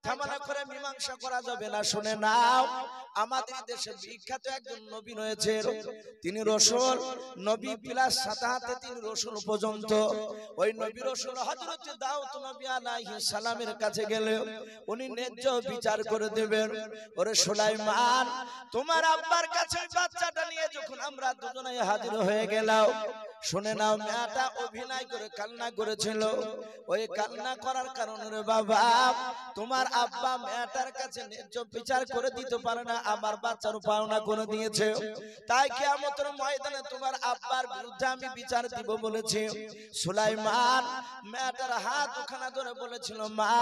ঝামেলা করে মীমাংসা করা যাবে না। শুনে নাও, আমাদের দেশে বিখ্যাত একজন নবী রয়েছে, তিনি রাসূল, নবী প্লাস সাথে সাথে তিনি রাসূল পর্যন্ত। ওই নবী রাসূল হযরত দাউদ নবী আলাইহিস সালামের কাছে গেলে উনি ন্যায্য বিচার করে দেবেন। ওরে সুলাইমান, তোমার আব্বার কাছে বাচ্চাটা নিয়ে যখন আমরা দুজনেই হাজির হয়ে গেলাম, শুনে নাও, মেয়েটা অভিনয় করে কান্না করেছিল। ওই কান্না করার কারণে রে বাবা, তোমার আব্বা মেয়েটার কাছে ন্যায্য বিচার করে দিতে পারে না, আমার বাচ্চার পাওনা করে দিয়েছে। তাই কিয়ামতের ময়দানে তোমার আব্বার বিরুদ্ধে আমি বিচার দিব বলেছি। সুলাইমান মেয়েটার হাত ওখানে ধরে বলেছিল, মা,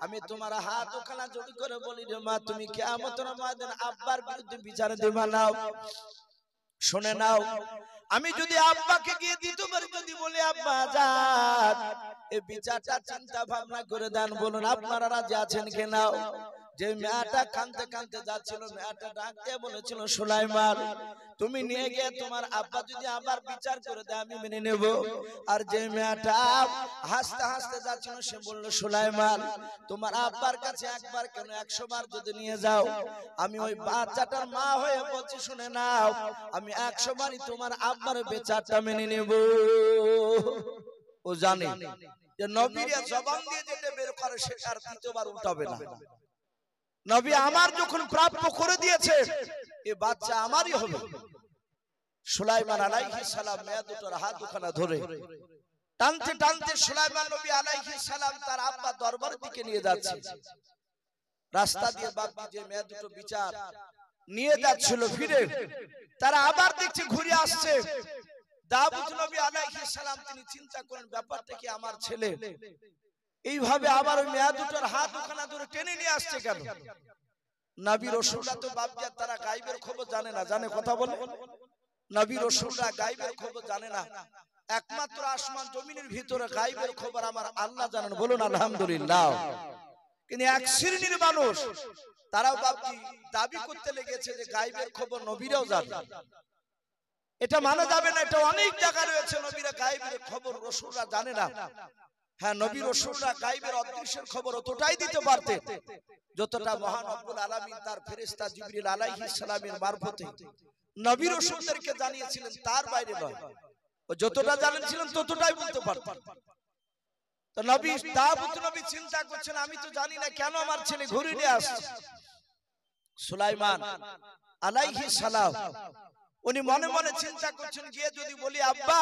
আমি তোমার হাত ওখানে জড়ি করে বলি রে মা, তুমি কিয়ামতের ময়দানে আব্বার বিরুদ্ধে বিচার দিবা না। শুনে নাও, আমি যদি আব্বাকে গিয়ে দিতে পারি, যদি বলি আব্বা যান, এই বিচারটা চিন্তা ভাবনা করে দেন, বলুন আপনারা রাজি আছেন কিনা? যে মেয়েটা কাঁদতে কাঁদতে যাচ্ছিল, মেয়েটা ডাক দিয়ে বলেছিল, সুলাইমান, তুমি নিয়ে গিয়ে তোমার আব্বা যদি আবার বিচার করে দেয় আমি মেনে নেব। আর যে মেয়েটা হাসতে হাসতে যাচ্ছিল, সে বলল, সুলাইমান, তোমার আব্বার কাছে একবার কেন 100 বার যদি নিয়ে যাও, আমি ওই বাচ্চাটার মা হয়ে বলছি, শুনে নাও, আমি 100 বারই তোমার আব্বার বিচারটা মেনে নেব। ও জানে যে নবীরা জবান দিয়ে যেটা বের করে সেটা আর দ্বিতীয়বার উল্টাবে না। নবী আমার যখন প্রাপ্য করে দিয়েছে, এই বাচ্চা আমারই হবে। সুলাইমান আলাইহিস সালাম মেয়ে দুটোর হাত দুখানা ধরে টানতে টানতে সুলাইমান নবী আলাইহিস সালাম তার আব্বা দরবারের দিকে নিয়ে যাচ্ছে। রাস্তা দিয়ে বাপ যে মেয়ে দুটো বিচার নিয়ে যাচ্ছিল, ফিরে তারা আবার দেখছে ঘুরে আসছে। দাউদ নবী আলাইহিস সালাম তিনি চিন্তা করেন, ব্যাপারটা কি আমার ছেলে এইভাবে আবার ওই মেয়ে দুটোর হাত ওখানে ধরে টেনে নিয়ে আসছে কেন? নবী রাসূলরা তো বাপজাত, তারা গায়বের খবর জানে না। জানে কথা বলে? নবী রাসূলরা গায়বের খবর জানে না। একমাত্র আসমান জমিনের ভিতরে গায়বের খবর আমার আল্লাহ জানেন। বলুন আলহামদুলিল্লাহ। কিন্তু এক শ্রেণীর মানুষ তারাও বাপজি দাবি করতে লেগেছে যে গায়বের খবর নবীরাও জানে। এটা মানা যাবে না। এটা অনেক জায়গা রয়েছে নবীরা গায়বের খবর রাসূলরা জানে না। হ্যাঁ, নবী রাসূলরা গায়বের অদৃশ্যের খবর অতটাই দিতে পারতেন যতটা মহান রব্বুল আলামিন তার ফেরেশতা জিবরিল আলাইহিস সালামের মারফতে নবী রাসূলদেরকে জানিয়েছিলেন, তার বাইরে নয়। ও যতটা জানেন ততটাই বলতে পারতেন। তো নবী দাউদ নবী চিন্তা করছেন, আমি তো জানি না কেন আমার ছেলে ঘুরে নিয়ে আসছে। সুলাইমান আলাইহিস সালাম উনি মনে মনে চিন্তা করছেন, গিয়ে যদি বলি, আব্বা,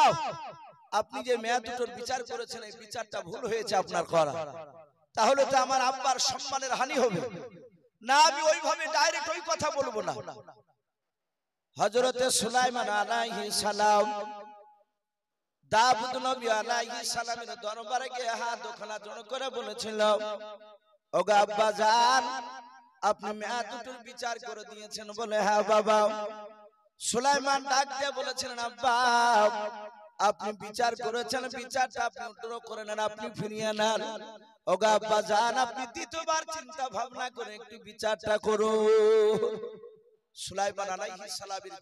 আপনি যে মেয়ে দুটোর বিচার করেছেন এই বিচারটা ভুল হয়েছে আপনার করা, তাহলে তো আমার আব্বার সম্মানের হানি হবে না। আমি ওইভাবে ডাইরেক্ট ওই কথা বলবো না। হযরতে সুলাইমান আলাইহিস সালাম দাউদ নবী আলাইহিস সালামের দরবারে গিয়ে হাত ওখানা জড়ো করে বলেছিল, ওগো আব্বা জান, আপনি মেয়ে দুটোর বিচার করে দিয়েছেন? বলে, হ্যাঁ বাবা। সুলাইমান ডাক দিয়ে বলেছিলেন, আব্বা, আপনি বিচার করেছেন, বিচারটা আপনি উত্তর করে নেন, আপনি ফিরিয়ে নেন। ওগো আব্বা জান, আপনি দ্বিতীয়বার চিন্তা ভাবনা করে একটু বিচারটা করুন। সুলাইমান আলাইহিস সালামের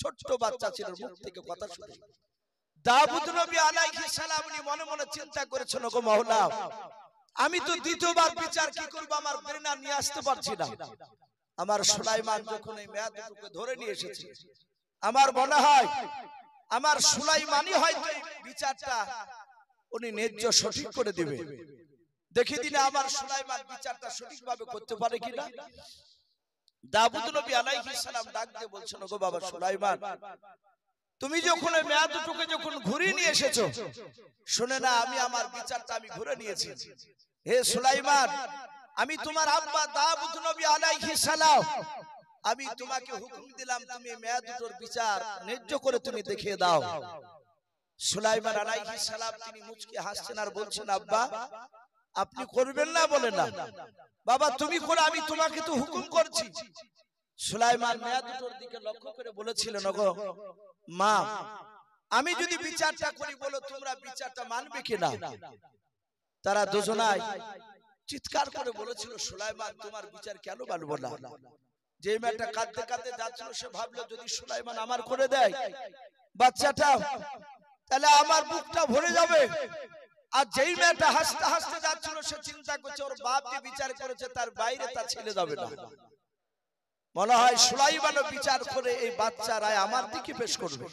ছোট্ট বাচ্চা ছিল, মুখ থেকে কথা শুনে দাউদ নবী আলাইহিস সালাম উনি মনে মনে চিন্তা করেছেন, ওগো মাওলা, আমি তো দ্বিতীয়বার বিচার কি করব আমার ব্রেনে নিয়ে আসতে পারছি না। আমার সুলাইমান যখন এই মেয়ে দুটোকে ধরে নিয়ে এসেছে, আমার মনে হয় আমার সুলাইমানই হয়তো এই বিচারটা উনি ন্যায্য সঠিক করে দিবে। দেখি দিনে আমার সুলাইমান বিচারটা সঠিকভাবে করতে পারে কিনা। দাউদ নবী আলাইহিস সালাম ডাক দিয়ে বলছেন, ওগো বাবা সুলাইমান, তুমি যখন এই মেয়ে দুটোকে যখন ঘুরিয়ে নিয়ে এসেছো, শুনে না, আমি আমার বিচারটা আমি ঘুরে নিয়েছি। হে সুলাইমান, আমি তোমার আব্বা দাউদ নবী আলাইহিস সালাম, আমি তোমাকে হুকুম দিলাম, তুমি মেয়ে দুটোর বিচার ন্যায্য করে তুমি দেখিয়ে দাও। সুলাইমান আলাইহিস সালাম তিনি মুচকি হাসছেন আর বলছেন, আব্বা, আপনি করবেন না? বলে না বাবা, তুমি করো, আমি তোমাকে তো হুকুম করছি। সুলাইমান মেয়ে দুটোর দিকে লক্ষ্য করে বলেছিলেন, ওগো মা, আমি যদি বিচারটা করি, বলো তোমরা বিচারটা মানবে কিনা? তারা দুজনাই চিৎকার করে বলেছিল, সুলাইমান, তোমার বিচার কেন মানবো না? যে মেয়েটা কাঁদতে কাঁদতে যাচ্ছিল, সে ভাবলো যদি সুলাইমান আমার করে দেয় বাচ্চাটা, তাহলে আমার বুকটা ভরে যাবে। আর যেই মেয়েটা হাসতে হাসতে যাচ্ছিল সে চিন্তা করছে ওর বাপ যে বিচার করেছে তার বাইরে তার ছেলে যাবে না, মনে হয় সুলাইমানও বিচার করে এই বাচ্চা রায় আমার দিকে পেশ করবে।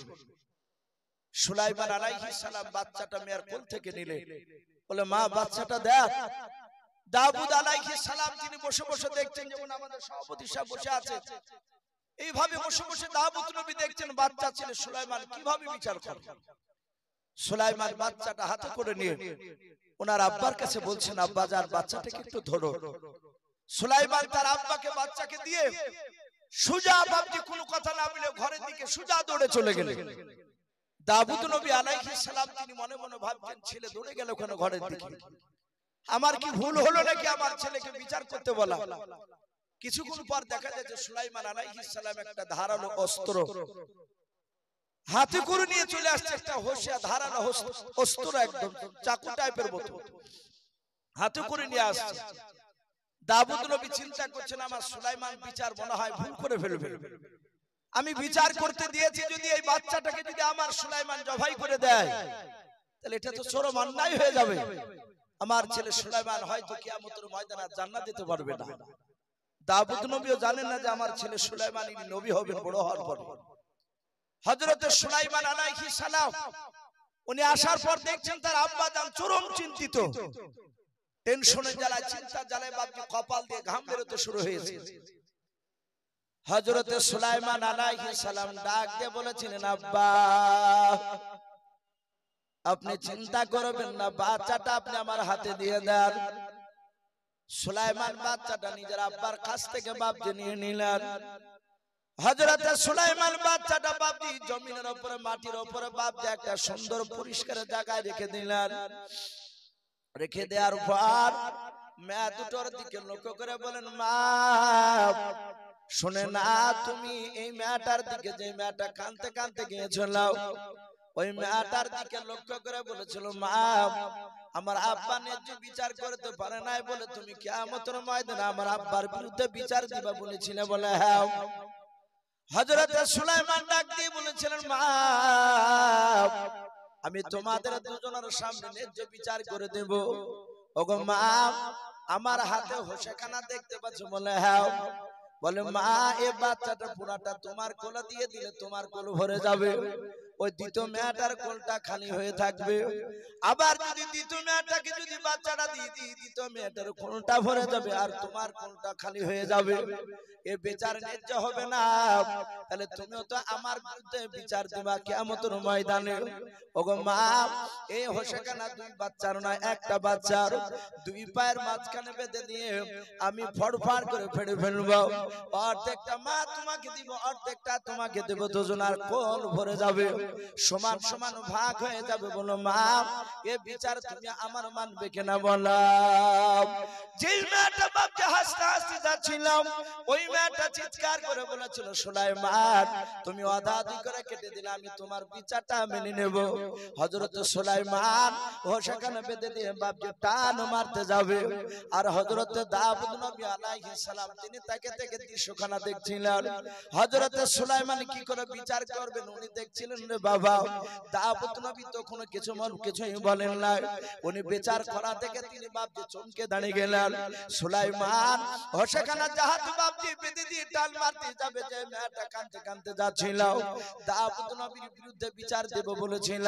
সুলাইমান আলাইহিস সালাম বাচ্চাটা মেয়ের কোল থেকে নিলেন, বলে মা বাচ্চাটা দেখ। দাউদ আলাইহিস সালাম তিনি বসে বসে দেখছেন, যেমন আমাদের সভাপতি সাহেব বসে আছে এইভাবে বসে বসে দাউদ নবী দেখছেন বাচ্চা ছেলে সুলাইমান কিভাবে বিচার করে। সুলাইমান বাচ্চাটা হাতে করে নিয়ে ওনার আব্বার কাছে বলছেন, আব্বা যান বাচ্চাটাকে একটু ধরো। সুলাইমান তার আব্বাকে বাচ্চাকে দিয়ে সুজা বাপজি কোনো কথা না বলে ঘরের দিকে সুজা দৌড়ে চলে গেলেন। দাউদ নবী আলাইহিস সালাম তিনি মনে মনে ভাবছেন ছেলে দৌড়ে গেল কেন ঘরের দিকে, আমার কি ভুল হলো নাকি আমার ছেলেকে বিচার করতে বলা। কিছুক্ষণ পর দেখা যায় যে সুলাইমান আলাইহিস সালাম একটা ধারালো অস্ত্র হাতে করে নিয়ে চলে আসছে, একটা হোশিয়া ধারালো অস্ত্র একদম চাকু টাইপের মতো হাতে করে নিয়ে আসছে। দাউদ নবী চিন্তা করছেন আমার সুলাইমান বিচার মনে হয় ভুল করে ফেলবে, আমি বিচার করতে দিয়েছি যদি এই বাচ্চাটাকে যদি আমার সুলাইমান জবাই করে দেয় তাহলে এটা তো চরম অন্যায় হয়ে যাবে, আমার ছেলে সুলাইমান হয়তো কিয়ামতের ময়দানে জান্নাত দিতে পারবে না। দাউদ নবীও জানেন না যে আমার ছেলে সুলাইমান ইনি নবী হবেন বড় হওয়ার পর। হযরত সুলাইমান আলাইহিস সালাম উনি আসার পর দেখছেন তার আব্বা জান চরম চিন্তিত, টেনশনে জ্বালায় চিন্তা জ্বালায় বাপজি কপাল দিয়ে ঘাম বেরোতে শুরু হয়েছে। হযরত সুলাইমান আলাইহিস সালাম ডাক দিয়ে বলেছিলেন, আব্বা আপনি চিন্তা করবেন না, বাচ্চাটা আপনি আমার হাতে দিয়ে দেন। সুলাইমান বাচ্চাটা নিজের আব্বার কাছ থেকে বাপজি নিয়ে নিলেন। হযরত সুলাইমান বাচ্চাটা বাপজি জমিনের উপরে মাটির উপরে বাপজি একটা সুন্দর পরিষ্কার জায়গায় রেখে দিলেন। রেখে দেওয়ার পর মেয়ে দুটোর দিকে লক্ষ্য করে বলেন, মা শুনে না তুমি এই মেয়েটার দিকে, যে মেয়েটা কাঁদতে কাঁদতে গিয়েছিল ওই মেয়েটার দিকে লক্ষ্য করে বলেছিল, মা আমার আব্বা ন্যায্য বিচার করতে পারে নাই বলে তুমি কিয়ামতের ময়দানে আমার আব্বার বিরুদ্ধে বিচার দিবা বলেছিলে। বলে হ্যাঁ। হযরত সুলাইমান ডাক দিয়ে বলেছিলেন, মা আমি তোমাদের দুজনের সামনে ন্যায্য বিচার করে দেব। ওগো মা আমার হাতে হোসেখানা দেখতে পাচ্ছ? বলে হ্যাঁ। বলে মা এই বাচ্চাটা পুরাটা তোমার কোলে দিয়ে দিলে তোমার কোল ভরে যাবে, ওই দ্বিতীয় মেয়েটার কোলটা খালি হয়ে থাকবে। আবার যদি দ্বিতীয় মেয়েটাকে যদি বাচ্চাটা দিয়ে দিই দ্বিতীয় মেয়েটার কোলটা ভরে যাবে আর তোমার কোলটা খালি হয়ে যাবে, এ বিচার ন্যায্য হবে না। তাহলে তুমিও তো আমার বিরুদ্ধে বিচার দিবা কিয়ামতের ময়দানে। ওগো মা এই হোসেখানা দুই বাচ্চার নয়, একটা বাচ্চার দুই পায়ের মাঝখানে বেঁধে দিয়ে আমি ফড়ফড় করে ফেড়ে ফেলবো। অর্ধেকটা মা তোমাকে দিব, অর্ধেকটা তোমাকে দেব, দুজনার কোল ভরে যাবে, সমান সমান ভাগ হয়ে যাবে। বলো মা এ বিচার তুমি আমার মানবে কিনা বলো। যেই মেয়েটা বাপকে হাসতে হাসতে যাচ্ছিলাম ওই মেয়েটা চিৎকার করে বলেছিল, সুলাইমান তুমি অদাদি করে কেটে দিলে আমি তোমার বিচারটা মেনে নেব। হযরত সুলাইমান হোসেখানা বেঁধে দিয়ে বাপকে টান মারতে যাবে আর হযরত দাউদ নবী আলাইহিস সালাম তিনি তাকে থেকে দৃশ্যখানা দেখছিলেন। হযরত সুলাইমান কি করে বিচার করবেন উনি দেখছিলেন রে বাবা। দাউদ নবী তখন কিছুই বলেন না, উনি বিচার করা থেকে তিনি বাপজি চমকে দাঁড়িয়ে গেলেন। সুলাইমান হোসেখানা জাহাজ বাপজি বেঁধে দিয়ে টান মারতে যাবে, যে মেয়েটা কাঁদতে কাঁদতে যাচ্ছিল দাউদ নবীর বিরুদ্ধে বিচার দেব বলেছিল,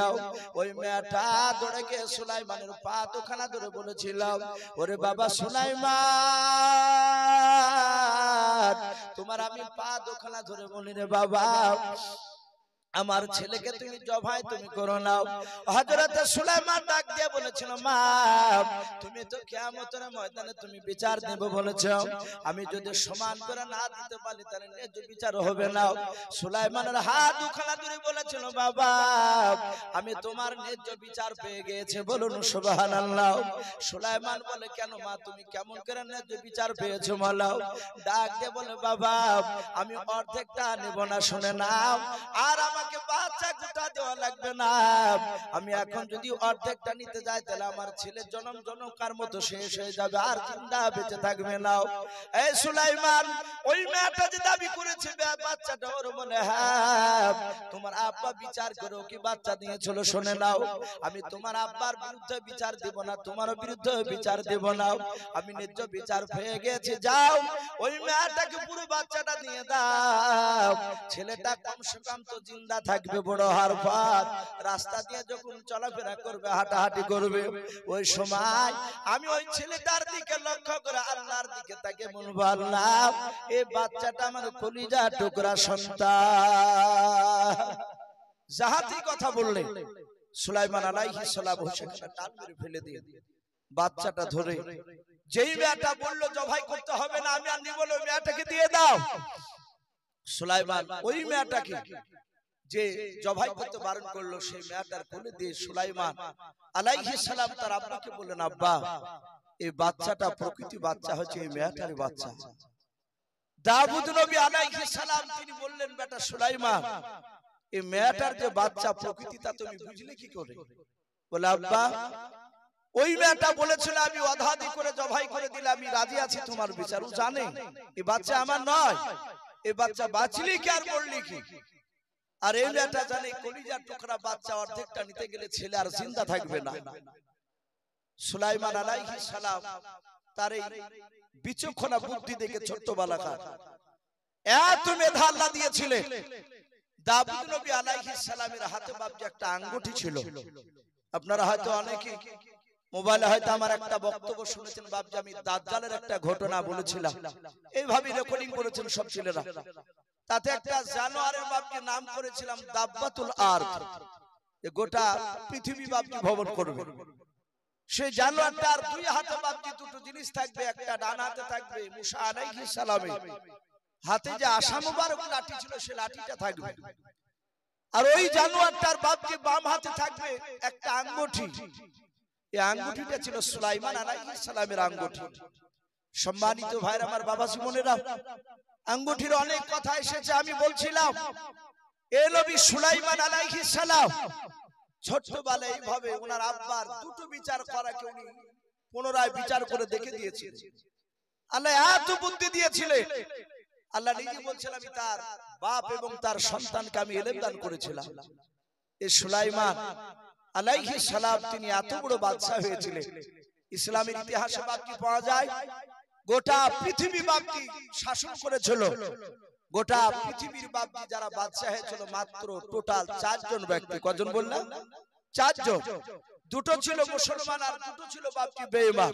ওই মেয়েটা দৌড়ে গিয়ে সুলাইমানের পা দুখানা ধরে বলেছিল, ওরে বাবা সুলাইমান তোমার আমি পা দুখানা ধরে বলি রে বাবা আমার ছেলেকে তুমি জবাই তুমি করো নাও। হযরত সুলাইমান ডাক দিয়ে বলেছিল, মা তুমি তো কিয়ামতের ময়দানে তুমি বিচার দেব বলেছো, আমি যদি সমান করে না দিতে পারি তাহলে ন্যায্য বিচার হবে না। সুলাইমানের হাত দুখানা ধরে বলেছিল, বাবা আমি তোমার ন্যায্য বিচার পেয়ে গিয়েছি, বলুন সুবহানাল্লাহ। সুলাইমান বলে, কেন মা তুমি কেমন করে ন্যায্য বিচার পেয়েছো বলো। ডাক দিয়ে বলে, বাবা আমি অর্ধেকটা নেব না, শুনে নাও, আর আমাকে বাচ্চা গোটা দেওয়া লাগবে না, আমি এখন যদি অর্ধেকটা নিতে যাই তাহলে আমার ছেলের জনম জনকার মতো শেষ হয়ে যাবে, আর জিন্দা বেঁচে থাকবে না। এই সুলাইমান ওই মেয়েটা যে দাবি করেছে বাচ্চাটা ওর মনে, হ্যাঁ তোমার আব্বা বিচার করো কি বাচ্চা দিয়েছিল, শুনে নাও, আমি তোমার আব্বার বিরুদ্ধে বিচার দেব না, তোমার বিরুদ্ধে বিচার দেব না, আমি ন্যায্য বিচার পেয়ে গেছি। যাও ওই মেয়েটাকে পুরো বাচ্চাটা দিয়ে দাও, ছেলেটা কমসে কম তো জিন্দা থাকবে, বড় হওয়ার পর রাস্তা দিয়ে যখন চলাফেরা করবে, হাঁটাহাঁটি করবে, ওই সময় আমি ওই ছেলেটার দিকে লক্ষ্য করে আল্লাহর দিকে তাকে বলবো, আল্লাহ এই বাচ্চাটা আমার কলিজা টুকরা সন্তান। জাহাতি কথা বললে সুলাইমান আলাইহিস সালাম সেখানে টান মেরে ফেলে দিয়ে বাচ্চাটা ধরে, যেই মেয়েটা বললো জবাই করতে হবে না, আমি আর নিব না, ওই মেয়েটাকে দিয়ে দাও। সুলাইমান ওই মেয়েটাকে যে জবাই করতে বারণ করলো, সেই মেয়েটার কোলে দিয়ে সুলাইমান আলাইহিস সালাম তার আব্বাকে বললেন, আব্বা এই বাচ্চাটা প্রকৃতি বাচ্চা হচ্ছে এই মেয়েটার বাচ্চা। দাউদ নবী আলাইহিস সালাম তিনি বললেন, বেটা সুলাইমান এই মেয়েটার যে বাচ্চা প্রকৃতি তা তুমি বুঝলে কি করে? বলে, আব্বা ওই মেয়েটা বলেছিল আমি অধাদি করে জবাই করে দিলে আমি রাজি আছি তোমার বিচার। ও জানে এই বাচ্চা আমার নয়, এই বাচ্চা বাঁচলি কি আর মরলি কি। আর এই মেয়েটা জানে কলিজার টুকরা বাচ্চা অর্ধেকটা নিতে গেলে ছেলে আর জিন্দা থাকবে না। সুলাইমান আলাইহিস সালাম তার এই বিচক্ষণা বুদ্ধি দেখে ছোট্ট বালক এত মেধা আল্লাহ দিয়েছিলেন। দাউদ নবী আলাইহিস সালামের হাতে বাপজি একটা আঙ্গুঠি ছিল। আপনারা হয়তো অনেকে মোবাইলে হয়তো আমার একটা বক্তব্য শুনেছেন বাপজি, আমি দাজ্জালের একটা ঘটনা বলেছিলাম, এইভাবে রেকর্ডিং করেছেন সব ছেলেরা। তাতে একটা জানোয়ারের বাপজি নাম করেছিলাম দাব্বাতুল আরদ, গোটা পৃথিবী বাপজি ভ্রমণ করবে। সেই জানোয়ারটার দুই হাতে বাপজি দুটো জিনিস থাকবে, একটা ডান হাতে থাকবে মুসা আলাইহিস সালামের হাতে যে আশা মুবারক লাঠি ছিল সে লাঠিটা থাকবে, আর ওই জানোয়ারটার বাপজি বাম হাতে থাকবে একটা আঙ্গুঠি। এই আঙ্গুঠিটা ছিল সুলাইমান আলাইহিস সালামের আঙ্গুঠি। সম্মানিত ভাইরা আমার, বাবা জীবনেরা, আঙ্গুঠির অনেক কথা এসেছে। আমি বলছিলাম এ নবী সুলাইমান আলাইহিস সালাম ছোট্টবেলায় এইভাবে ওনার আব্বার দুটো বিচার করাকে উনি পুনরায় বিচার করে দেখে দিয়েছেন। আল্লাহ এত বুদ্ধি দিয়েছিলেন, আল্লাহ নিজে বলছেন আমি তার বাপ এবং তার সন্তানকে আমি ইলম দান করেছিলাম। এই সুলাইমান আলাইহিস সালাম তিনি এত বড় বাদশা হয়েছিলেন। ইসলামের ইতিহাসে বাপজি পাওয়া যায় গোটা পৃথিবী বাপজি শাসন করেছিল। গোটা পৃথিবীর বাপজি যারা বাদশা হয়েছিল মাত্র টোটাল 4 জন ব্যক্তি। কজন বললাম? 4 জন। দুটো ছিল মুসলমান আর দুটো ছিল বাপজি বেঈমান।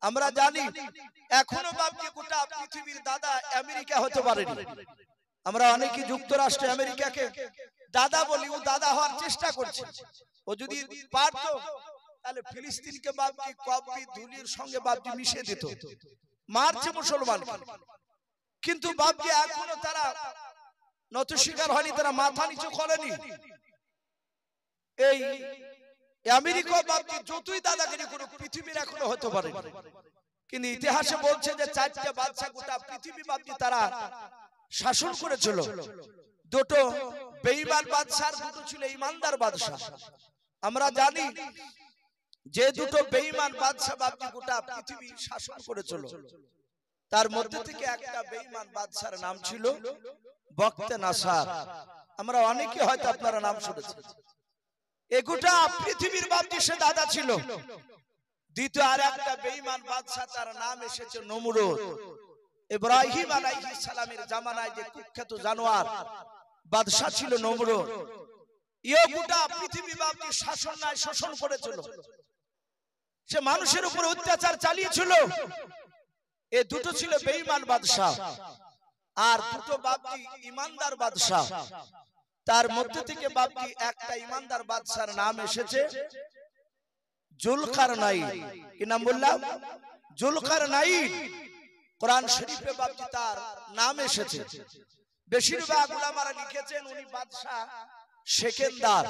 আমরা জানি এখনো বাপজি গোটা পৃথিবীর দাদা আমেরিকা হতে পারেনি। আমরা অনেকে যুক্তরাষ্ট্র আমেরিকাকে দাদা বলি, ও দাদা হওয়ার চেষ্টা করছে। ও যদি পারতো তাহলে ফিলিস্তিনকে বাপজি কবি ধুলির সঙ্গে বাপজি মিশিয়ে দিত, মারছে মুসলমান। কিন্তু বাপজি এখনো তারা নত স্বীকার হয়নি, তারা মাথা নিচু করেনি। এই আমেরিকা বাপজি যতই দাদাগিরি করুক পৃথিবীর এখনো হতে পারে, কিন্তু ইতিহাসে বলছে যে 4টে বাদশা গোটা পৃথিবী বাপজি তারা শাসন করেছিল। দুটো বেঈমান বাদশা, দুটো ছিল ঈমানদার বাদশা। আমরা জানি যে দুটো বেঈমান বাদশা বাপজি গোটা পৃথিবী শাসন করেছিল, তার মধ্যে থেকে একটা বেঈমান বাদশার নাম ছিল বখতে নাসার। আমরা অনেকে হয়তো আপনারা নাম শুনেছেন। এই গোটা পৃথিবীর বাপজি সে দাদা ছিল। দ্বিতীয় আর একটা বেঈমান বাদশা, তার নাম এসেছে নমরুদ। ইব্রাহিম আলাইহিস সালামের জামানায় যে কুখ্যাত জানোয়ার বাদশা ছিল নমরুদ, এই গোটা পৃথিবী বাপজি শাসন নাই শোষণ করেছিল। সে মানুষের উপর অত্যাচার চালিয়েছিল। এই দুটো ছিল বেঈমান বাদশা, আর দুটো বাপজি ঈমানদার বাদশা। তার মধ্যে থেকে বাপজি একটা ঈমানদার বাদশার নাম এসেছে জুলকারনাইন। কি নাম বললাম? জুলকারনাইন। কোরআন শরীফে বাপজি তার নাম এসেছে। বেশিরভাগ উলামারা লিখেছেন উনি বাদশা সেকেন্দার।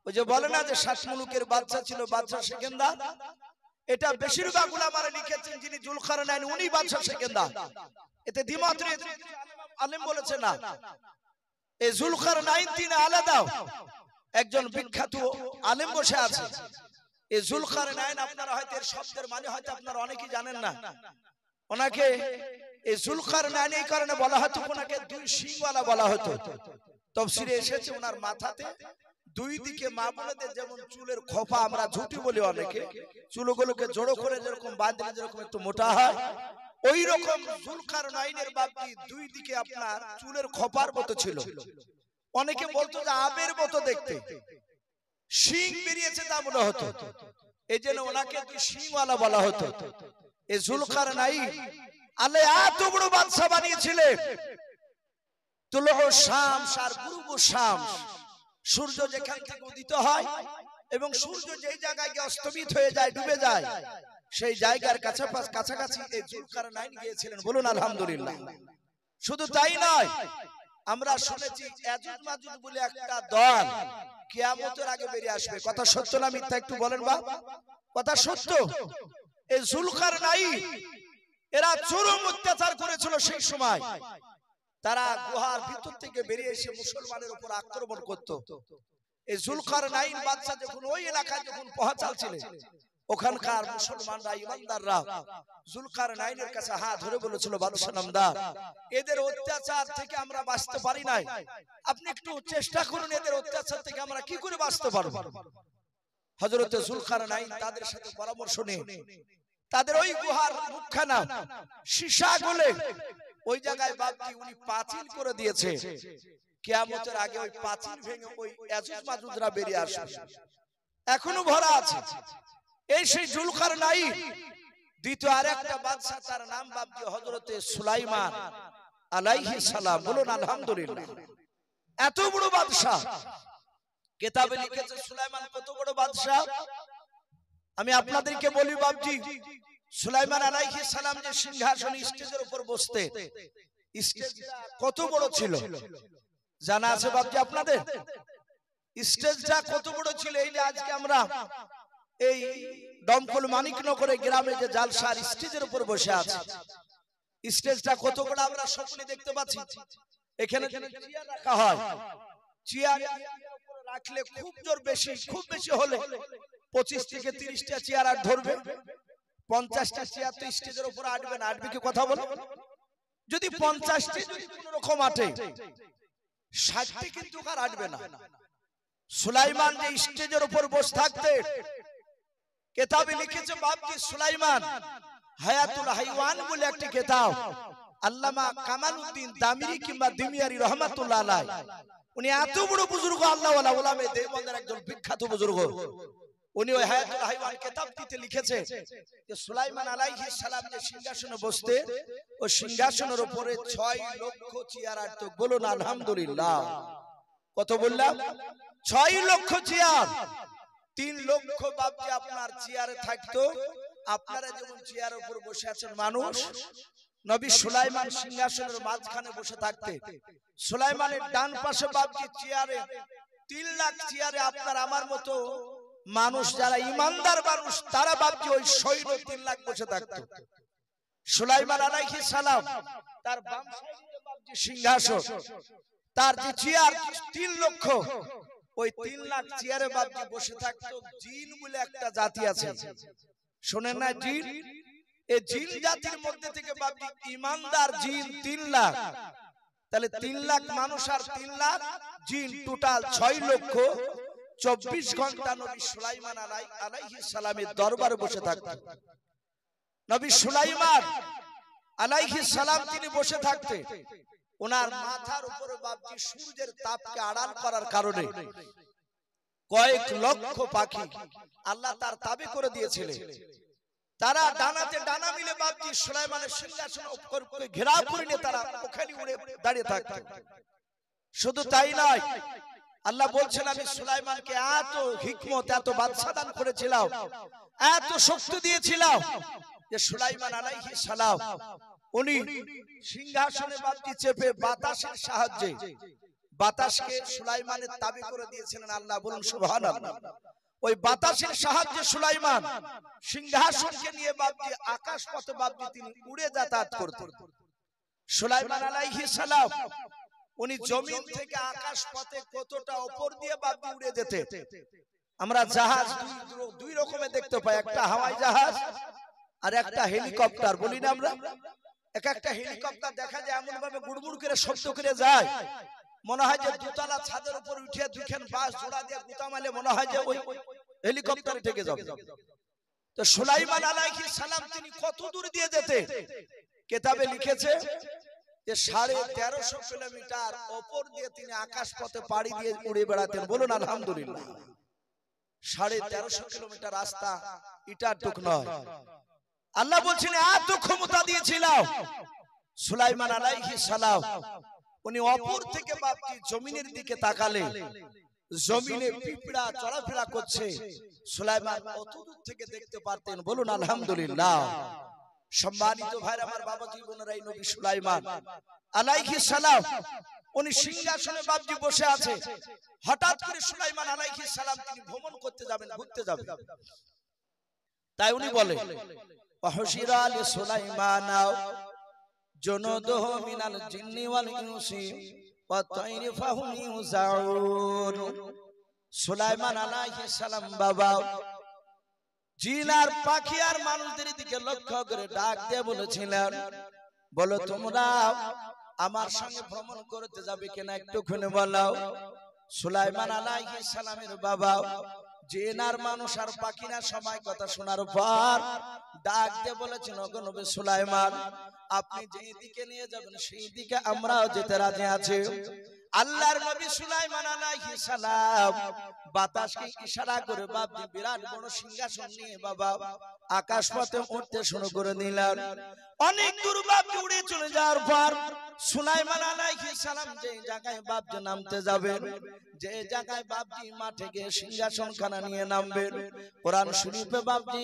ওই যে বলে না যে 7 মুলুকের বাদশা ছিল বাদশা সেকেন্দার, এটা বেশিরভাগ উলামারা লিখেছেন যিনি জুলকারনাইন উনি বাদশা সেকেন্দার। এতে দ্বিমত আলেম বলেছে না, এই জুলকারনাইন তিনি আলাদা একজন বিখ্যাত আলেম বসে আছে। এই জুলকারনাইন আপনারা হয়তো এর শব্দের মানে হয়তো আপনারা অনেকেই জানেন না। ওনাকে এই জুলকারনাইন এই কারণে বলা হতো, ওনাকে দুই শিংওয়ালা বলা হতো। তাফসীরে এসেছে ওনার মাথাতে দুই দিকে মা বোনেদের যেমন চুলের খোপা, আমরা ঝুঁটি বলি অনেকে, চুলগুলোকে জড়ো করে যেরকম বাঁধলে যেরকম একটু মোটা হয়, ওই রকম জুলকারনাইনের বাপজি দুই দিকে আপনার চুলের খোপার মতো ছিল। অনেকে বলতো যে আবের মতো দেখতে, শিং বেরিয়েছে তা মনে হতো, এই জন্য ওনাকে দুই শিংওয়ালা বলা হতো। এই জুলকারনাইন আল্লাহ এত বড় বাদশা বানিয়েছিলেন। তুলহ শামস আর গুরুব শামস, সূর্য যেখান থেকে উদিত হয় এবং সূর্য যেই জায়গায় গিয়ে অস্তমিত হয়ে যায়, ডুবে যায়, সেই জায়গার কাছাকাছি এই জুলকারনাইন গিয়েছিলেন। বলুন আলহামদুলিল্লাহ। শুধু তাই নয়, আমরা শুনেছি ইয়াজুজ মাজুজ বলে একটা দল কিয়ামতের আগে বেরিয়ে আসবে। কথা সত্য না মিথ্যা একটু বলেন বাপ? কথা সত্য। এই জুলকারনাইন এরা চরম অত্যাচার করেছিল সেই সময়। তারা গুহার ভিতর থেকে বেরিয়ে এসে মুসলমানের উপর আক্রমণ করত। এই জুলকারনাইন বাদশা যখন ওই এলাকায় যখন পৌঁছাচ্ছিলেন, ওখানকার মুসলমানরা ইমানদাররা জুলকারনাইনের কাছে হাত ধরে বলেছিল, বাদশা নামদার, এদের অত্যাচার থেকে আমরা বাঁচতে পারি নাই, আপনি একটু চেষ্টা করুন, এদের অত্যাচার থেকে আমরা কি করে বাঁচতে পারবো। হযরত জুলকারনাইন তাদের সাথে পরামর্শ নিয়ে তাদের ওই গুহার মুখখানা সীসা গলে ওই জায়গায় বাপজি উনি পাঁচিল করে দিয়েছে। কিয়ামতের আগে ওই পাঁচিল ভেঙে ওই ইয়াজুজ মাজুজরা বেরিয়ে আসবে, এখনো ভরা আছে। এই সেই জুলকারনাইন দ্বিতীয় আরেকটা বাদশা, তার নাম বাপজি হযরতে সুলাইমান আলাইহিস সালাম। বলুন আলহামদুলিল্লাহ। এত বড় বাদশা, কিতাবে লিখেছে সুলাইমান কত বড় বাদশা। আমি আপনাদেরকে বলি বাপজি, সুলাইমান আলাইহিস সালাম যে সিংহাসনে স্টেজের উপর বসতে, স্টেজটা কত বড় ছিল জানা আছে বাপজি আপনাদের? স্টেজটা কত বড় ছিল? এই যে আজকে আমরা এই দমকল মানিকনগরে গ্রামে যে জালসার স্টেজের উপর বসে আছে, স্টেজটা কত বড় আমরা স্বপ্নে দেখতে পাচ্ছি। এখানে চেয়ার রাখা হয়, চেয়ার রাখলে খুব জোর বেশি, খুব বেশি হলে 25 থেকে 30টা চেয়ার আর ধরবে, 50টা চেয়ার তো স্টেজের উপর আটবে না। আটবে কি কথা বলো? যদি 50টি যদি কোন রকম আটে, 60টি কিন্তু আর আটবে না। সুলাইমান যে স্টেজের উপর বসে থাকতে, কিতাবে লিখেছে বাপজি সুলাইমান হায়াতুল হাইওয়ান বলে একটি কিতাব, আল্লামা কামালউদ্দিন দামিরি কিংবা দিমিয়ারি রহমাতুল্লাহ আলাইহি, উনি এত বড় বুজুর্গ, আল্লাহওয়ালা ওলামে দেওবন্দের একজন বিখ্যাত বুজুর্গ। উনি ওই হায়াতুল হাইওয়ান কিতাবটিতে লিখেছে যে সুলাইমান আলাইহিস সালাম যে সিংহাসনে বসতে, ওই সিংহাসনের উপরে 6 লক্ষ চেয়ার আটতো। বলুন আলহামদুলিল্লাহ। কত বললাম? 6 লক্ষ চেয়ার। 3 লক্ষ বাপজি আপনার চেয়ারে থাকতো। আপনারা যেমন চেয়ারের উপর বসে আছেন মানুষ, নবী সুলাইমান সিংহাসনের মাঝখানে বসে থাকতে, সুলাইমানের ডান পাশে বাপজি চেয়ারে 3 লাখ চেয়ারে আপনার আমার মতো মানুষ যারা ইমানদার মানুষ, তারা বাপজি ওই সৈন্য 3 লাখ বসে থাকতো। সুলাইমান আলাইহিস সালাম তার বাম সাইডে বাপজি সিংহাসন, তার যে চেয়ার 3 লক্ষ, ওই 3 লাখ চেয়ারে বাপজি বসে থাকতো। জিন বলে একটা জাতি আছে, শোনেন না? জিন। এই জিন জাতির মধ্যে থেকে বাপজি ইমানদার জিন 3 লাখ। তাহলে 3 লাখ মানুষ আর 3 লাখ জিন, টোটাল 6 লক্ষ। 24 ঘন্টা নবী সুলাইমান আলাইহিস সালামের দরবারে বসে থাকতেন। নবী সুলাইমান আলাইহিস সালাম তিনি বসে থাকতেন, ওনার মাথার উপরে বাপজি সূর্যের তাপকে আড়াল করার কারণে কয়েক লক্ষ পাখি আল্লাহ তার তাবে করে দিয়েছিলেন। তারা ডানাতে ডানা মিলে বাপজি সুলাইমানের সিংহাসন উপরে ঘেরাও করে নিয়ে তারা ওখানে উড়ে দাঁড়িয়ে থাকতেন। শুধু তাই নয়, আল্লাহ বলছেন আমি সুলাইমানকে এত হিকমত, এত বাদশা দান করেছিলাম, এত শক্তি দিয়েছিলাম যে সুলাইমান আলাইহিস সালাম উনি সিংহাসনে বাপজি চেপে বাতাসের সাহায্যে বাতাসকে সুলাইমানের তাবে করে দিয়েছিলেন আল্লাহ। বলুন সুবহানাল্লাহ। ওই বাতাসের সাহায্যে সুলাইমান সিংহাসনকে নিয়ে বাপজি আকাশ পথে বাপজি তিনি উড়ে যাতায়াত করতেন। সুলাইমান আলাইহিস সালাম উনি জমিন থেকে আকাশ পথে কতটা উপর দিয়ে বাপজি উড়ে যেতে। আমরা জাহাজ দুই রকমের দেখতে পাই, একটা হাওয়াই জাহাজ আর একটা হেলিকপ্টার বলি না আমরা। একটা হেলিকপ্টার দেখা যায় এমন ভাবে গুড়গুড় করে শব্দ করে যায়, মনে হয় যে দুতলা ছাদের উপর উঠে দুইখান বাস জোড়া দিয়ে গুতা মারলে মনে হয় যে ওই হেলিকপ্টারে ঠেকে যাবে। তো সুলাইমান আলাইহিস সালাম তিনি কত দূর দিয়ে যেতে, কিতাবে লিখেছে যে 1350 কিলোমিটার উপর দিয়ে তিনি আকাশ পথে পাড়ি দিয়ে উড়ে বেড়াতেন। বলুন আলহামদুলিল্লাহ। 1350 কিলোমিটার রাস্তা এটার টুক নয়। আল্লাহ বলছেন এত ক্ষমতা দিয়েছিলাম সুলাইমান আলাইহিস সালাম, উনি অপর থেকে বাপজি জমিনের দিকে তাকালে জমিনে পিঁপড়া চলাফেরা করছে, সুলাইমান কত দূর থেকে দেখতে পারতেন। বলুন আলহামদুলিল্লাহ। সম্মানিত ভাইরা আমার, বাবাজি বোনেরা, এই নবী সুলাইমান আলাইহিস সালাম উনি সিংহাসনে বাপজি বসে আছে। হঠাৎ করে সুলাইমান আলাইহিস সালাম তিনি ভ্রমণ করতে যাবেন, ঘুরতে যাবেন। তাই উনি বলে ওয়াহশিরা লি সুলাইমান জুনুদুহু মিনাল জিন্নি ওয়াল ইনসি ওয়াত তায়রি ফাহুম ইউজাউন। সুলাইমান আলাইহিস সালাম বাবা জিন আর পাখি আর মানুষদের দিকে লক্ষ্য করে ডাক দিয়ে বলেছিলেন, বলো তোমরা আমার সঙ্গে ভ্রমণ করতে যাবে কিনা একটুখানি বলো। সুলাইমান আলাইহিস সালামের বাবা জিন আর মানুষ আর পাখিরা সবাই কথা শোনার পর ডাক দিয়ে বলেছেন, ওগো নবী সুলাইমান, আপনি যেই দিকে নিয়ে যাবেন সেই দিকে আমরাও যেতে রাজি আছি। আল্লাহর নবী সুলাইমান আলাইহিস সালাম বাতাসকে ইশারা করে বাপজি বিরাট বড় সিংহাসন নিয়ে বাবা আকাশ পথে উঠতে শুরু করে দিলেন। অনেক দূর বাপজি উড়ে চলে যাওয়ার পর সুলাইমান আলাইহিস সালাম যে জায়গায় বাপজি নামতে যাবেন, যে জায়গায় বাপজি মাঠে গিয়ে সিংহাসন খানা নিয়ে নামবেন, কোরআন শরীফে বাপজি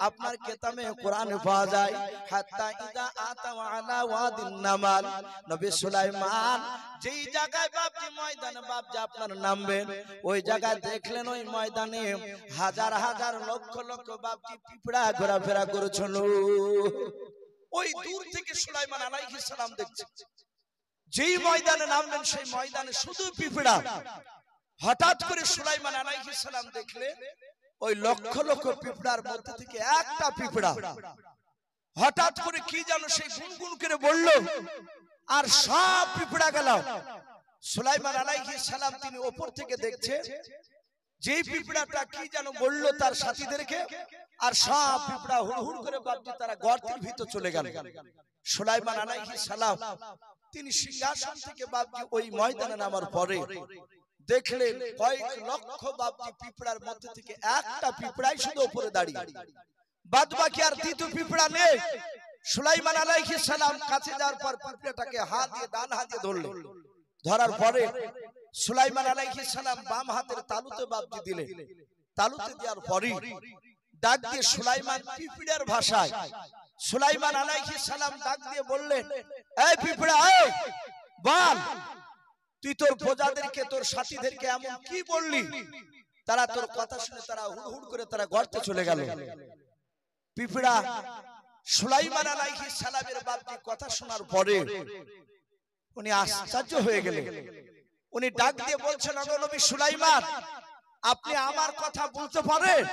আপনার কিতাবে কোরআনে পাওয়া যায় হাত্তা ইদা আতা আলা ওয়াদিন নামাল, নবী সুলাইমান যেই জায়গায় বাপজি ময়দানে বাপজি আপনার নামবেন, ওই জায়গায় দেখলেন ওই ময়দানে হাজার হাজার লক্ষ লক্ষ বাপজি পিঁপড়া ঘোরাফেরা করেছিল। ওই দূর থেকে সুলাইমান আলাইহিস সালাম দেখছে, যেই ময়দানে নামলেন সেই ময়দানে শুধু পিঁপড়া। হঠাৎ করে সুলাইমান আলাইহিস সালাম দেখলেন ওই লক্ষ লক্ষ পিঁপড়ার মধ্যে থেকে একটা পিঁপড়া হঠাৎ করে কি যেন সেই গুনগুন করে বলল, আর সব পিঁপড়া গেল। সুলাইমান আলাইহিস সালাম তিনি উপর থেকে দেখছে যেই পিঁপড়াটা কি যেন বলল তার সাথীদেরকে, আর সব পিঁপড়া হুড়হুড় করে বাপজি তারা গর্তের ভিতর চলে গেল। সুলাইমান আলাইহিস সালাম তিনি সিংহাসন থেকে বাপজি ওই ময়দানে নামার পরে দেখলেন কয়েক লক্ষ বাপজি পিঁপড়ার মধ্যে থেকে একটা পিঁপড়াই শুধু উপরে দাঁড়িয়ে, বাদ বাকি আর দ্বিতীয় পিঁপড়া নেই। সুলাইমান আলাইহিস সালাম কাছে যাওয়ার পর পিঁপড়াটাকে হাত দিয়ে ডান হাত দিয়ে ধরলেন। ধরার পরে সুলাইমান আলাইহিস সালাম বাম হাতের তালুতে বাপজি দিলেন। তালুতে দেওয়ার পরে ডাক দিয়ে সুলাইমান পিঁপড়ার ভাষায় সুলাইমান আলাইহিস সালাম ডাক দিয়ে বললেন, এই পিঁপড়া বল, তুই তোর প্রজাদেরকে তোর সাথীদেরকে এমন কি বললি, তারা তোর কথা শুনে তারা হুড়হুড় করে তারা গর্তে চলে গেল। পিঁপড়া সুলাইমান আলাইহিস সালামের বাপজি কথা শোনার পরে উনি আশ্চর্য হয়ে গেলেন। উনি ডাক দিয়ে বলছেন, ওগো নবী সুলাইমান, আপনি আমার কথা বলতে পারেন?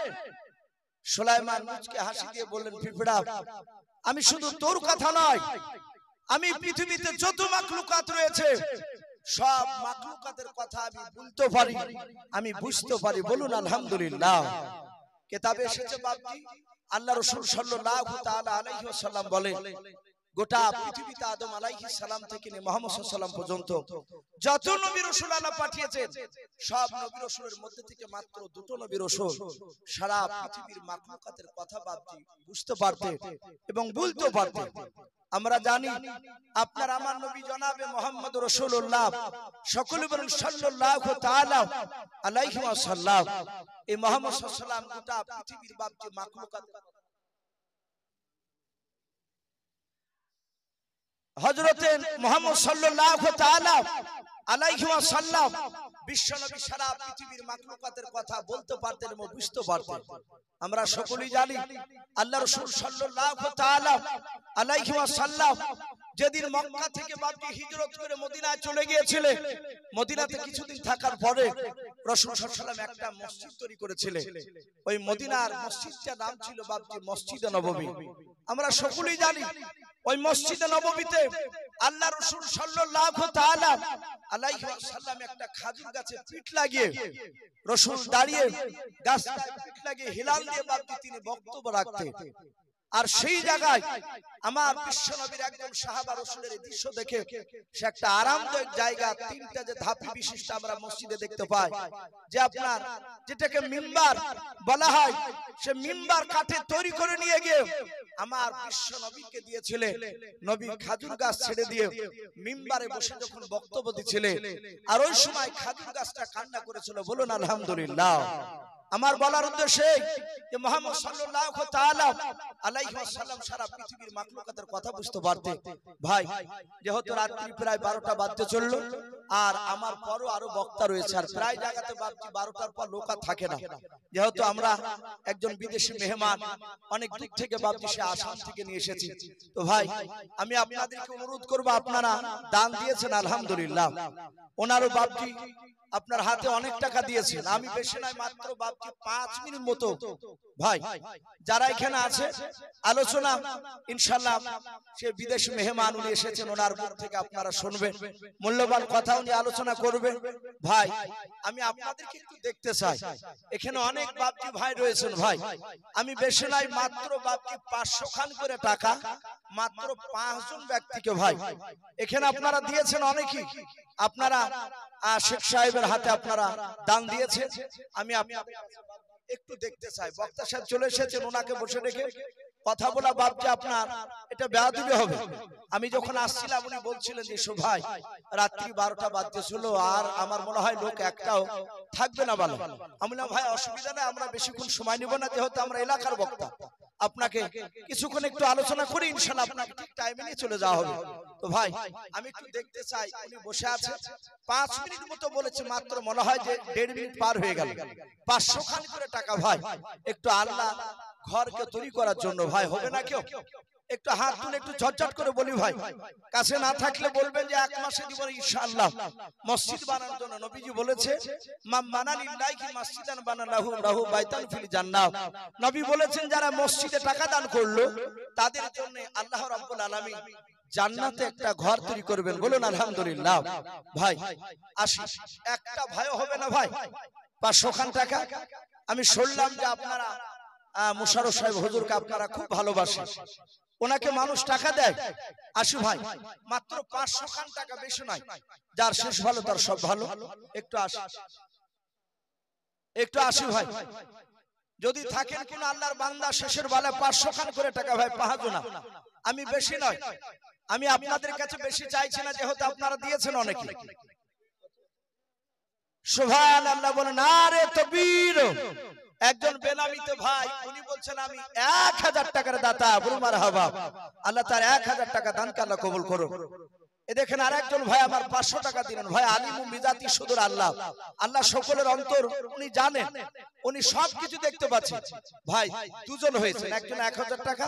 সুলাইমান মুচকে হাসি দিয়ে বললেন, পিঁপড়া, আমি শুধু তোর কথা নয়, আমি পৃথিবীতে যত মাখলুকাত রয়েছে সব মাখলুকাতের কথা আমি বলতে পারি, আমি বুঝতে পারি। বলুন আলহামদুলিল্লাহ। কিতাবে এসেছে বাপজি আল্লাহ রাসূল সাল্লাল্লাহু তাআলা আলাইহি ওয়াসাল্লাম বলেন, গোটা পৃথিবীতে আদম আলাইহিস সালাম থেকে নিয়ে মুহাম্মদ সাল্লাল্লাহু আলাইহি ওয়াসাল্লাম পর্যন্ত যত নবী রাসূল আল্লাহ পাঠিয়েছেন, সব নবী রাসূলের মধ্যে থেকে মাত্র দুটো নবী রাসূল সারা পৃথিবীর মাখলুকাতের কথা বাপজি বুঝতে পারতেন এবং বলতে পারতেন। আমরা জানি আপনার আমার নবী জনাবে মুহাম্মদ রাসূলুল্লাহ, সকলে বলেন সাল্লাল্লাহু তাআলা আলাইহি ওয়াসাল্লাম। এই মুহাম্মদ সাল্লাল্লাহু আলাইহি ওয়াসাল্লাম গোটা পৃথিবীর বাপজি মাখলুকাত হযরতে মুহাম্মদ সাল্লাল্লাহু তাআলা আলাইহি ওয়াসাল্লাম বিশ্বনবী সারা পৃথিবীর মাখলুকাতের কথা বলতে পারতেন এবং বুঝতে পারতেন। আমরা সকলেই জানি আল্লাহ রাসূল সাল্লাল্লাহু তাআলা আলাইহি ওয়াসাল্লাম যেদিন মক্কা থেকে বাপজি হিজরত করে মদিনায় চলে গিয়েছিলেন, মদিনাতে কিছুদিন থাকার পরে রাসূল সাল্লাল্লাহু আলাইহি ওয়াসাল্লাম একটা মসজিদ তৈরি করেছিলেন। ওই মদিনার মসজিদটার নাম ছিল বাপজি মসজিদে নববী। আমরা সকলেই জানি ওই মসজিদে নববীতে আল্লাহ রাসূল সাল্লাল্লাহু তাআলা আলাইহি ওয়াসাল্লাম একটা খেজুর গাছে পিঠ লাগিয়ে, রাসূল দাঁড়িয়ে গাছটায় পিঠ লাগিয়ে হিলাল দিয়ে বাপজি তিনি বক্তব্য রাখতেন। আর সেই জায়গায় আমার বিশ্বনবীর একজন সাহাবা রাসূলের এই দৃশ্য দেখে সে একটা আরামদায়ক জায়গা, তিনটা যে ধাপি বিশিষ্ট আমরা মসজিদে দেখতে পাই, যে আপনার যেটাকে মিম্বার বলা হয়, সে মিম্বার কাঠে তৈরি করে নিয়ে গিয়ে আমার বিশ্বনবীকে দিয়েছিলেন। নবী খেজুর গাছ ছেড়ে দিয়ে মিম্বারে বসে যখন বক্তব্য দিচ্ছিলেন, আর ওই সময় খেজুর গাছটা কান্না করেছিল। বলুন আলহামদুলিল্লাহ। আমার বলার উদ্দেশ্য যে মুহাম্মদ সাল্লাল্লাহু তাআলা আলাইহি ওয়াসাল্লাম সারা পৃথিবীর মাখলুকাতের কথা বুঝতে পারতেন। ভাই, যেহেতু রাত্রি প্রায় 12টা বাজতে চললো, আর আমার পরও আরো বক্তা রয়েছে, আর প্রায় জায়গাতে বাপজি 12টার পর লোক আর থাকে না। যেহেতু আমরা একজন বিদেশি মেহমান, অনেক দূর থেকে বাপজি সে আসাম থেকে নিয়ে এসেছি। তো ভাই, আমি আপনাদেরকে অনুরোধ করবো, আপনারা দান দিয়েছেন আলহামদুলিল্লাহ, ওনারও বাপজি আপনার হাতে অনেক টাকা দিয়েছেন। আমি বেশি নয়, মাত্র বাপজি 5 মিনিট মতো ভাই যারা এখানে আছে আলোচনা ইনশাআল্লাহ, সে বিদেশি মেহমান উনি এসেছেন, ওনার মুখ থেকে আপনারা শুনবেন, মূল্যবান কথা উনি আলোচনা করবেন। ভাই, আমি আপনাদেরকে একটু দেখতে চাই, এখানে অনেক বাপজি ভাই রয়েছেন। ভাই, আমি বেশি নয়, মাত্র বাপজি 500 খান করে টাকা মাত্র 5 জন ব্যক্তিকে ভাই এখানে আপনারা দিয়েছেন। অনেকেই আপনারা শেখ সাহেবের হাতে আপনারা দান দিয়েছেন। আমি একটু দেখতে চাই, বক্তা সাহেব চলে এসেছেন, ওনাকে বসে রেখে কথা বলা বাপজি আপনার এটা বেয়াদবি হবে। আমি যখন আসছিলাম উনি বলছিলেন যে ভাই রাত্রি 12টা বাজতেছিল, আর আমার মনে হয় লোক একটাও থাকবে না। ভালো, আমি বললাম ভাই অসুবিধা নেই, আমরা বেশিক্ষণ সময় নিব না, যেহেতু আমরা এলাকার বক্তা, আপনাকে কিছুক্ষণ একটু আলোচনা করে ইনশাআল্লাহ আপনাকে ঠিক টাইমে নিয়ে চলে যাওয়া হবে। তো ভাই, আমি একটু দেখতে চাই, উনি বসে আছে 5 মিনিট মতো বলেছে, মাত্র মনে হয় যে 1.5 মিনিট পার হয়ে গেল। 500 খান করে টাকা ভাই একটু আল্লাহ ঘরকে তৈরি করার জন্য ভাই, হবে না কেউ? একটু হাত তুলে একটু ঝটঝট করে বলি ভাই, কাছে না থাকলে বলবেন যে 1 মাসে দিব ইনশাআল্লাহ মসজিদ বানানোর জন্য। নবীজি বলেছে মান বানা লিল্লাহি মাসজিদান বানালাহু লাহু বাইতান ফিল জান্নাহ। নবী বলেছেন যারা মসজিদে টাকা দান করলো তাদের জন্য আল্লাহ রাব্বুল আলামিন জান্নাতে একটা ঘর তৈরি করবেন। বলুন আলহামদুলিল্লাহ। ভাই আসি, একটা ভয় হবে না ভাই, 500 খান টাকা। আমি শুনলাম যে আপনারা মুশাররফ সাহেব হুজুরকে আপনারা খুব ভালোবাসেন, ওনাকে মানুষ টাকা দেয়। আসি ভাই, মাত্র 500 খান টাকা, বেশি নয়, যার শেষ ভালো তার সব ভালো। একটু আসি, একটু আসি ভাই, যদি থাকেন কোন আল্লাহর বান্দা শেষের বেলা 500 খান করে টাকা ভাই পাহাড় না। আমি বেশি নয়, আমি আপনাদের কাছে বেশি চাইছি না, যেহেতু আপনারা দিয়েছেন অনেকে। সুবহানাল্লাহ বলেন, নারে তাকবীর। একজন বেনামিতে ভাই উনি বলছেন আমি 1000 টাকার দাতা। বলুন মারহাবা। আল্লাহ তার 1000 টাকা দানকে আল্লাহ কবুল করুন। এ দেখেন আরেকজন ভাই আমার 500 টাকা দিলেন। ভাই আলিমু মিজাতি সুদূর আল্লাহ, আল্লাহ সকলের অন্তর উনি জানেন, উনি সবকিছু দেখতে পাচ্ছেন। ভাই দুজন হয়েছেন, একজন 1000 টাকা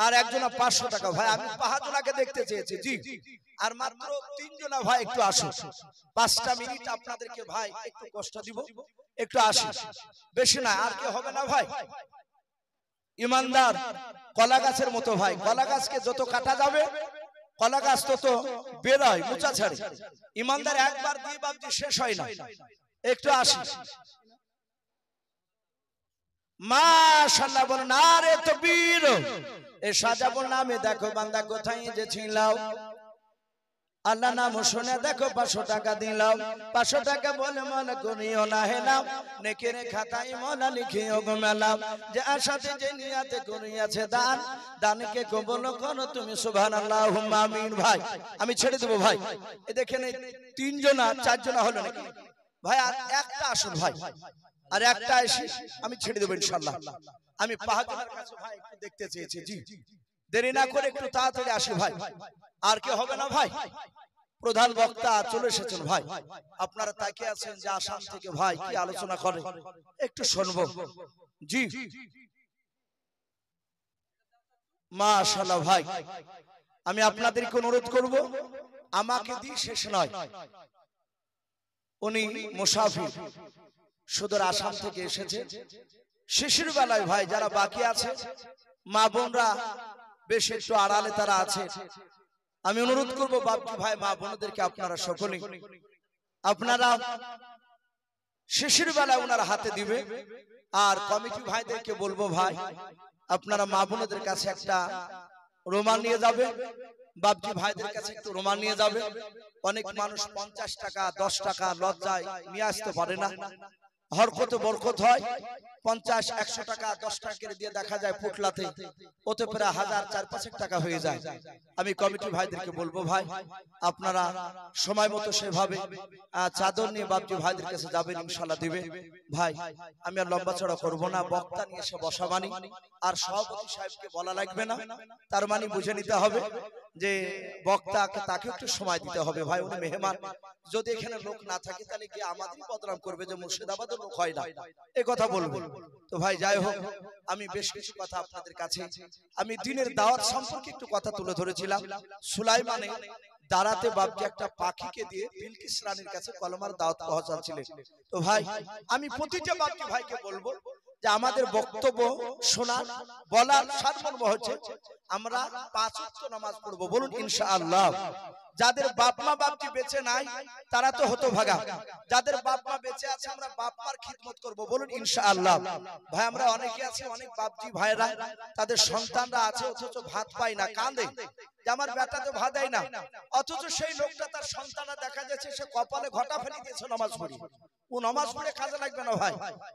আর একজন 500 টাকা। ভাই আমি 5 জনাকে দেখতে চেয়েছি জি, আর মাত্র 3 জনা ভাই একটু আসুন। 5টা মিনিট আপনাদেরকে ভাই একটু কষ্ট দিব, একটু আসি, বেশি না, আর কি হবে না ভাই। ইমানদার কলা গাছের মতো ভাই, কলা গাছকে যত কাটা যাবে কলা গাছ তত বের হয়, মোচা ছাড়ে। ইমানদার একবার দিয়ে বাপজি শেষ হয় না। একটু আসি, মাশাআল্লাহ বলেন, নারে তাকবীর। এই সাজাবুল নামে দেখো বান্দা কোথায় যে ছিলাও, আল্লাহ নাম শুনে দেখো 500 টাকা দিলাম। 500 টাকা বলে মনে করিও না হেলাম, নেকের খাতায় মনে লিখিও গো মেলাম। যে আশাতে যে নিয়াতে করিয়াছে দান, দানকে কবুল করো তুমি সুবহানাল্লাহুম্মা আমিন। ভাই আমি ছেড়ে দেব ভাই, এ দেখেন 3 জনা 4 জনা হলো নাকি ভাই, আর একটা আসুন ভাই, আর একটা এসে আমি ছেড়ে দেব ইনশাআল্লাহ। আমি 5 জনের কাছে ভাই একটু দেখতে চেয়েছি জি, দেরি না করে একটু তাড়াতাড়ি আসি ভাই, আর কি হবে না ভাই। প্রধান বক্তা চলে এসেছেন ভাই, আপনারা তাকিয়ে আছেন যে আসাম থেকে ভাই কি আলোচনা করে, একটু শুনবো জি। মাশাআল্লাহ ভাই আমি আপনাদেরকে অনুরোধ করব, আমাকে দিয়ে শেষ নয়, উনি মুসাফির সুদূর আসাম থেকে এসেছে। শিশির বেলায় ভাই যারা বাকি আছে, মা বোনরা বেশ একটু আড়ালে তারা আছে, আমি অনুরোধ করব বাপজি ভাই মা বোনদেরকে আপনারা সকলে আপনারা শিশির বেলায় ওনার হাতে দিবে। আর কমিটি ভাইদেরকে বলবো ভাই আপনারা মা বোনদের কাছে একটা রোমান নিয়ে যাবে, বাপজি ভাইদের কাছে একটু রোমান নিয়ে যাবে। অনেক মানুষ 50 টাকা 10 টাকা লজ্জায় নিয়ে আসতে পারে না, হরকতে বরকত হয়। 50-100 টাকা 10 টাকা করে দিয়ে দেখা যায় পুটলাতে, ওতে প্রায় 1000-4-5 টাকা হয়ে যায়। আমি কমিটি ভাইদেরকে বলবো ভাই আপনারা সময় মতো সেভাবে চাদর নিয়ে বাপজি ভাইদের কাছে যাবেন, ইনশাআল্লাহ দিবে। ভাই আমি আর লম্বা চড়া করবো না, বক্তা নিয়ে এসে বসা মানি আর সভাপতি সাহেবকে বলা লাগবে না, তার মানে বুঝে নিতে হবে যে বক্তাকে তাকে একটু সময় দিতে হবে। ভাই উনি মেহমান, যদি এখানে লোক না থাকে তাহলে কি আমাদেরই বদনাম করবে যে মুর্শিদাবাদের লোক হয় না, এই কথা বলবো। তো ভাই যাই হোক, আমি বেশ কিছু কথা আপনাদের কাছে, আমি দিনের দাওয়াত সম্পর্কে একটু কথা তুলে ধরেছিলাম। সুলাইমানে দাঁড়াতে বাপজি একটা পাখিকে দিয়ে বিলকিস রানীর কাছে কলমার দাওয়াত পৌঁছাচ্ছিলেন। তো ভাই আমি প্রতিটা বাপজি ভাইকে বলবো যে আমাদের বক্তব্য শোনার বলার সারমর্ম হচ্ছে আমরা 5 ওয়াক্ত নামাজ পড়বো, বলুন ইনশাআল্লাহ। যাদের বাপ মা বাপজি বেঁচে নাই তারা তো হতভাগা, যাদের বাপ মা বেঁচে আছে আমরা বাপ মার খিদমত করবো, বলুন ইনশাআল্লাহ। ভাই আমরা অনেকে আছি, অনেক বাপজি ভাইরা তাদের সন্তানরা আছে অথচ ভাত পায় না, কাঁদে যে আমার বেটা তো ভাত দেয় না, অথচ সেই লোকটা তার সন্তানরা দেখা যাচ্ছে সে কপালে ঘটা ফেলে দিয়েছে নামাজ পড়ি, ও নামাজ পড়ে কাজে লাগবে না। ভাই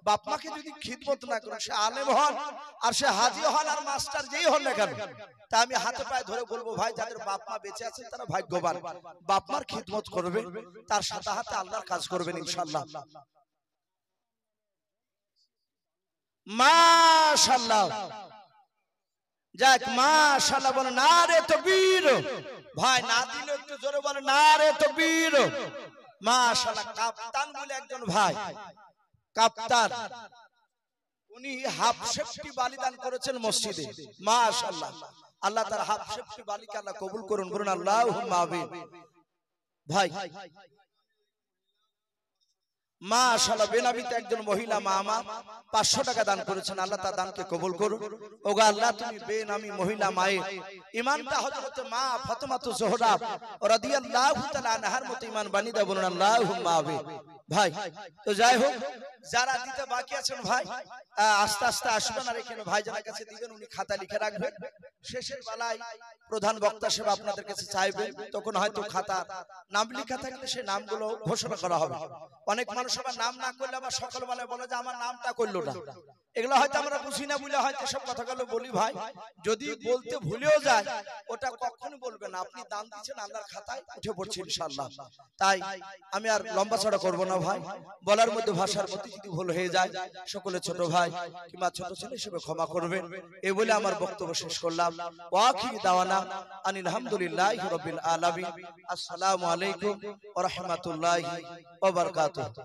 বাপ মাকে যদি খিদমত না করে, সে আলেম হন আর সে হাজি হন আর মাস্টার যেই হন না কেন, তা আমি হাতে পায়ে ধরে বলবো ভাই যাদের বাপ মা বেঁচে আছেন তারা ভাগ্যবান, বাপ মার খিদমত করবে, তার সাথে হাতে আল্লাহর কাজ করবেন ইনশাআল্লাহ। মাশাআল্লাহ, যাক মাশাআল্লাহ, বলে নারে তাকবীর। ভাই না দিলে একটু জোরে বলে নারে তাকবীর। মাশাআল্লাহ, কাপ্তান বলে একজন ভাই, কাপ্তান, উনি হাফ সেফটি বালিদান করেছেন মসজিদে। মাশাআল্লাহ, আল্লাহ তার হাফ সেফটি বালিকা আল্লাহ কবুল করুন, বলুন আল্লাহুম্মা আমিন। ভাই মাশাআল্লাহ, বেনাবিতে একজন মহিলা মা আমার 500 টাকা দান করেছেন, আল্লাহ তার দানকে কবুল করুন। ওগো আল্লাহ তুমি বেনামি মহিলা মায়ের ঈমানটা হযরত মা ফাতেমাতু জোহরা রাদিয়াল্লাহু তাআলা আনহার মতো ঈমান বানিয়ে দাও, বলুন আল্লাহুম্মা আমিন। ভাই তো যাই হোক, যারা দিতে বাকি আছেন ভাই আস্তে আস্তে আসবেন, আর এখানে ভাইজানের কাছে দিবেন, উনি খাতা লিখে রাখবেন। শেষের বেলায় প্রধান বক্তা সাহেব আপনাদের কাছে চাইবেন, তখন হয়তো খাতা নাম লেখা থাকলে সেই নামগুলো ঘোষণা করা হবে। অনেক মানুষ আবার নাম না করলে আবার সকালবেলায় বলে যে আমার নামটা করলো না, এগুলো হয়তো আমরা বুঝি না বলে হয়তো সব কথাগুলো বলি। ভাই যদি বলতে ভুলেও যায় ওটা কখনো বলবেন না, আপনি দান দিচ্ছেন আল্লাহর খাতায় উঠে পড়ছে ইনশাআল্লাহ। তাই আমি আর লম্বা চড়া করবো না ভাই, বলার মধ্যে ভাষার প্রতি যদি ভুল হয়ে যায় সকলে ছোট ভাই কিংবা ছোট ছেলে হিসেবে ক্ষমা করবেন, এই বলে আমার বক্তব্য শেষ করলাম। ওয়া আখিরু দাওয়ানা আনিল হামদুলিল্লাহি রাব্বিল আলামিন। আসসালামু আলাইকুম ওয়া রাহমাতুল্লাহি ওয়া বারাকাতুহু।